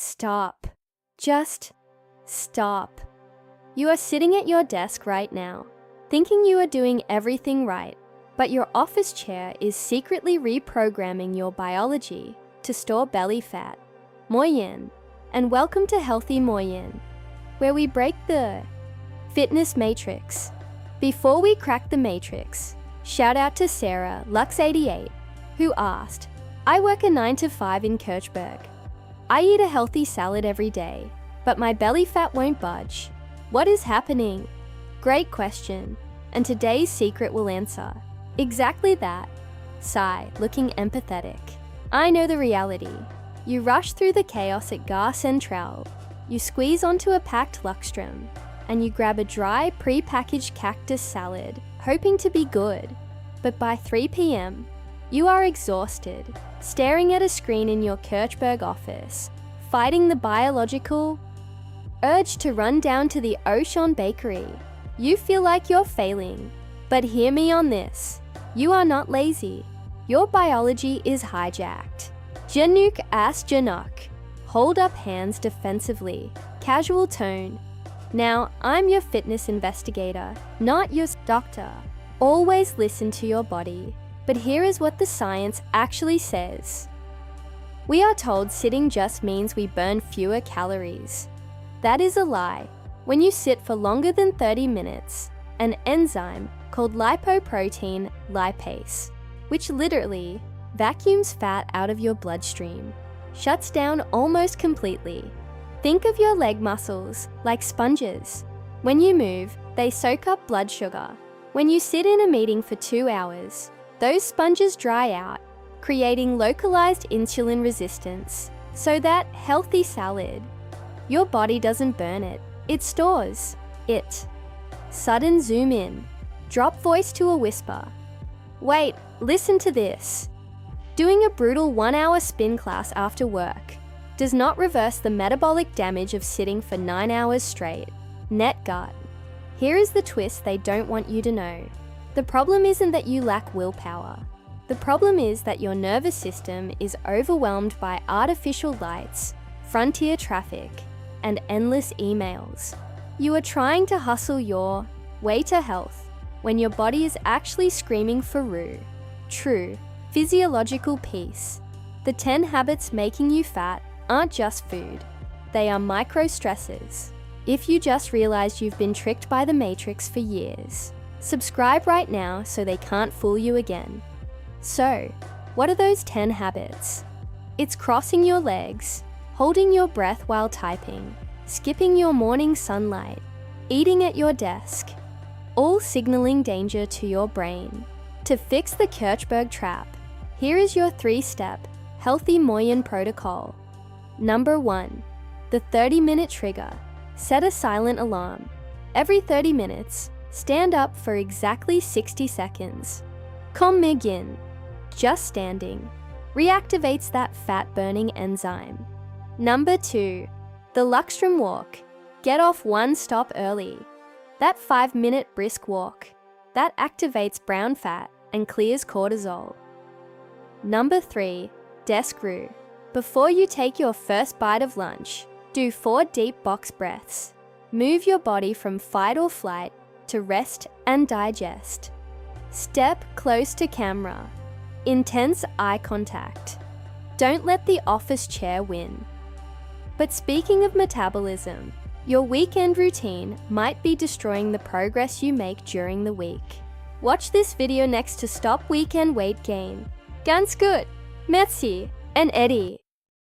Stop. Just stop. You are sitting at your desk right now, thinking you are doing everything right, but your office chair is secretly reprogramming your biology to store belly fat. Moien, and welcome to Healthy Moien, where we break the fitness matrix. Before we crack the matrix, shout out to Sarah, Lux88, who asked, I work a 9 to 5 in Kirchberg. I eat a healthy salad every day, but my belly fat won't budge. What is happening? Great question, and today's secret will answer exactly that. Sigh, looking empathetic. I know the reality. You rush through the chaos at Gare Centrale, you squeeze onto a packed Luxembourg, and you grab a dry, pre-packaged cactus salad, hoping to be good. But by 3 p.m., you are exhausted, staring at a screen in your Kirchberg office, fighting the biological urge to run down to the Auchan bakery. You feel like you're failing, but hear me on this. You are not lazy. Your biology is hijacked. Januk as Januk. Hold up hands defensively. Casual tone. Now, I'm your fitness investigator, not your doctor. Always listen to your body. But here is what the science actually says. We are told sitting just means we burn fewer calories. That is a lie. When you sit for longer than 30 minutes, an enzyme called lipoprotein lipase, which literally vacuums fat out of your bloodstream, shuts down almost completely. Think of your leg muscles like sponges. When you move, they soak up blood sugar. When you sit in a meeting for 2 hours, those sponges dry out, creating localized insulin resistance. So that healthy salad, your body doesn't burn it, it stores it. Sudden zoom in, drop voice to a whisper. Wait, listen to this. Doing a brutal 1-hour spin class after work does not reverse the metabolic damage of sitting for 9 hours straight. Net gut. Here is the twist they don't want you to know. The problem isn't that you lack willpower. The problem is that your nervous system is overwhelmed by artificial lights, frontier traffic, and endless emails. You are trying to hustle your way to health when your body is actually screaming for true physiological peace. The 10 habits making you fat aren't just food. They are micro stressors. If you just realized you've been tricked by the Matrix for years, subscribe right now so they can't fool you again. So, what are those 10 habits? It's crossing your legs, holding your breath while typing, skipping your morning sunlight, eating at your desk, all signaling danger to your brain. To fix the Kirchberg trap, here is your 3-step Healthy Moien protocol. Number 1. The 30-minute trigger. Set a silent alarm. Every 30 minutes, stand up for exactly 60 seconds. Commuter, just standing, reactivates that fat-burning enzyme. Number 2. The Luxembourg walk. Get off one stop early. That 5-minute brisk walk, that activates brown fat and clears cortisol. Number 3. Desk row. Before you take your first bite of lunch, do 4 deep box breaths. Move your body from fight or flight to rest and digest. Step close to camera. Intense eye contact. Don't let the office chair win. But speaking of metabolism, your weekend routine might be destroying the progress you make during the week. Watch this video next to stop weekend weight gain. Ganz gut. Merci. And Eddie.